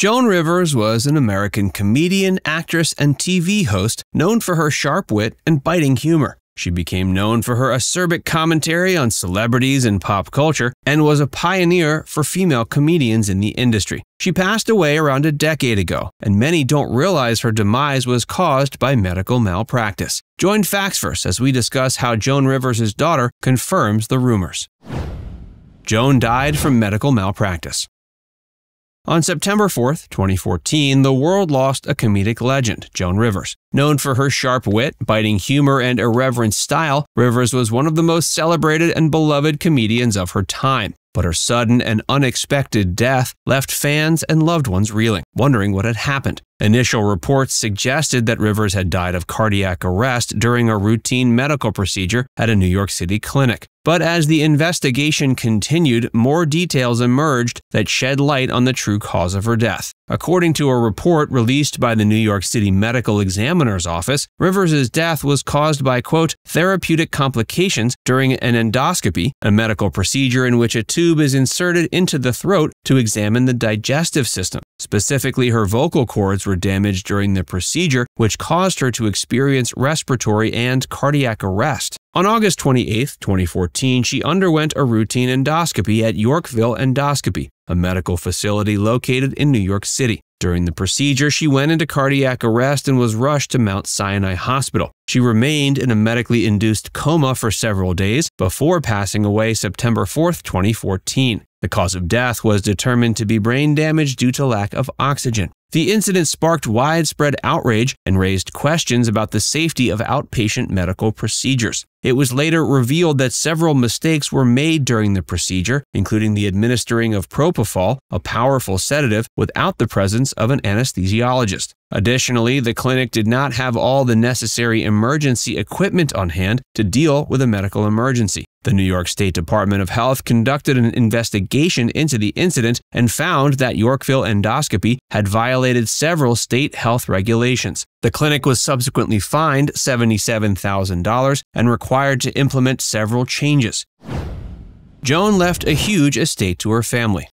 Joan Rivers was an American comedian, actress, and TV host known for her sharp wit and biting humor. She became known for her acerbic commentary on celebrities and pop culture and was a pioneer for female comedians in the industry. She passed away around a decade ago, and many don't realize her demise was caused by medical malpractice. Join FactsVerse as we discuss how Joan Rivers' daughter confirms the rumors. Joan died from medical malpractice. On September 4, 2014, the world lost a comedic legend, Joan Rivers. Known for her sharp wit, biting humor, and irreverent style, Rivers was one of the most celebrated and beloved comedians of her time. But her sudden and unexpected death left fans and loved ones reeling, wondering what had happened. Initial reports suggested that Rivers had died of cardiac arrest during a routine medical procedure at a New York City clinic. But as the investigation continued, more details emerged that shed light on the true cause of her death. According to a report released by the New York City Medical Examiner's Office, Rivers' death was caused by, quote, therapeutic complications during an endoscopy, a medical procedure in which a tube is inserted into the throat to examine the digestive system. Specifically, her vocal cords were damaged during the procedure, which caused her to experience respiratory and cardiac arrest. On August 28, 2014, she underwent a routine endoscopy at Yorkville Endoscopy, a medical facility located in New York City. During the procedure, she went into cardiac arrest and was rushed to Mount Sinai Hospital. She remained in a medically induced coma for several days before passing away September 4, 2014. The cause of death was determined to be brain damage due to lack of oxygen. The incident sparked widespread outrage and raised questions about the safety of outpatient medical procedures. It was later revealed that several mistakes were made during the procedure, including the administering of propofol, a powerful sedative, without the presence of an anesthesiologist. Additionally, the clinic did not have all the necessary emergency equipment on hand to deal with a medical emergency. The New York State Department of Health conducted an investigation into the incident and found that Yorkville Endoscopy had violated several state health regulations. The clinic was subsequently fined $77,000 and required to implement several changes. Joan left a huge estate to her family.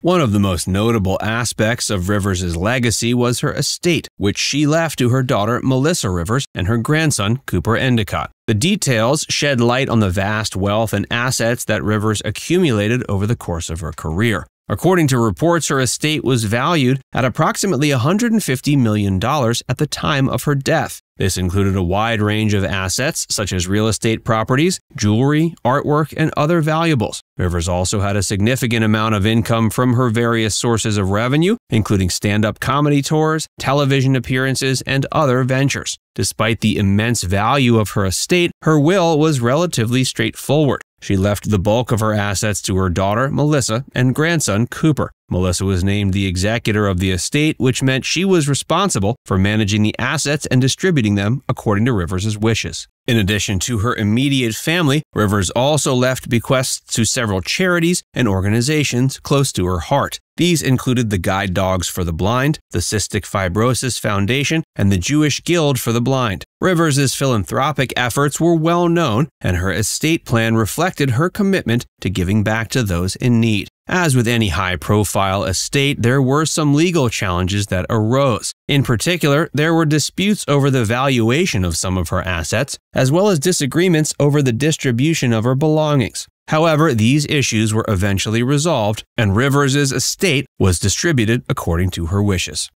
One of the most notable aspects of Rivers' legacy was her estate, which she left to her daughter Melissa Rivers and her grandson Cooper Endicott. The details shed light on the vast wealth and assets that Rivers accumulated over the course of her career. According to reports, her estate was valued at approximately $150 million at the time of her death. This included a wide range of assets such as real estate properties, jewelry, artwork, and other valuables. Rivers also had a significant amount of income from her various sources of revenue, including stand-up comedy tours, television appearances, and other ventures. Despite the immense value of her estate, her will was relatively straightforward. She left the bulk of her assets to her daughter, Melissa, and grandson, Cooper. Melissa was named the executor of the estate, which meant she was responsible for managing the assets and distributing them according to Rivers' wishes. In addition to her immediate family, Rivers also left bequests to several charities and organizations close to her heart. These included the Guide Dogs for the Blind, the Cystic Fibrosis Foundation, and the Jewish Guild for the Blind. Rivers' philanthropic efforts were well known, and her estate plan reflected her commitment to giving back to those in need. As with any high-profile estate, there were some legal challenges that arose. In particular, there were disputes over the valuation of some of her assets, as well as disagreements over the distribution of her belongings. However, these issues were eventually resolved, and Rivers' estate was distributed according to her wishes.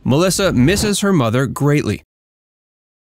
Melissa misses her mother greatly.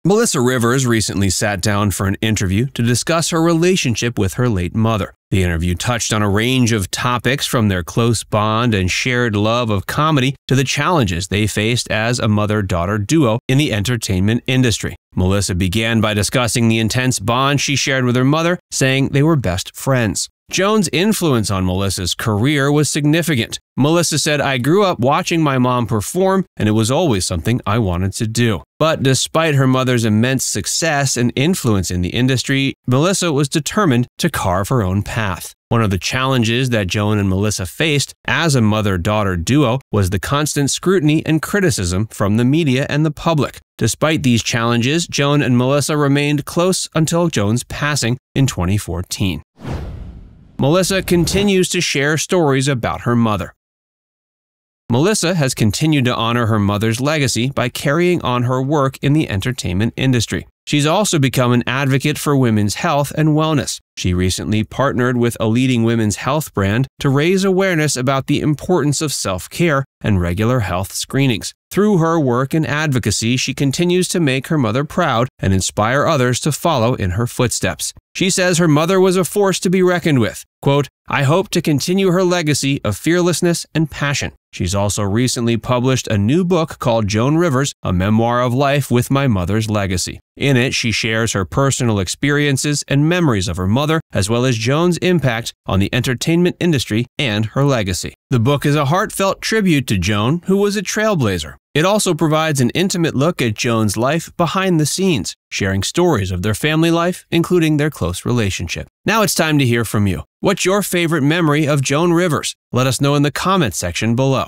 Melissa Rivers recently sat down for an interview to discuss her relationship with her late mother. The interview touched on a range of topics from their close bond and shared love of comedy to the challenges they faced as a mother-daughter duo in the entertainment industry. Melissa began by discussing the intense bond she shared with her mother, saying they were best friends. Joan's influence on Melissa's career was significant. Melissa said, "I grew up watching my mom perform, and it was always something I wanted to do." But despite her mother's immense success and influence in the industry, Melissa was determined to carve her own path. One of the challenges that Joan and Melissa faced as a mother-daughter duo was the constant scrutiny and criticism from the media and the public. Despite these challenges, Joan and Melissa remained close until Joan's passing in 2014. Melissa continues to share stories about her mother. Melissa has continued to honor her mother's legacy by carrying on her work in the entertainment industry. She's also become an advocate for women's health and wellness. She recently partnered with a leading women's health brand to raise awareness about the importance of self-care and regular health screenings. Through her work and advocacy, she continues to make her mother proud and inspire others to follow in her footsteps. She says her mother was a force to be reckoned with. Quote, "I hope to continue her legacy of fearlessness and passion." She's also recently published a new book called Joan Rivers, A Memoir of Life with My Mother's Legacy. In it, she shares her personal experiences and memories of her mother, as well as Joan's impact on the entertainment industry and her legacy. The book is a heartfelt tribute to Joan, who was a trailblazer. It also provides an intimate look at Joan's life behind the scenes, sharing stories of their family life, including their close relationship. Now it's time to hear from you. What's your favorite memory of Joan Rivers? Let us know in the comments section below.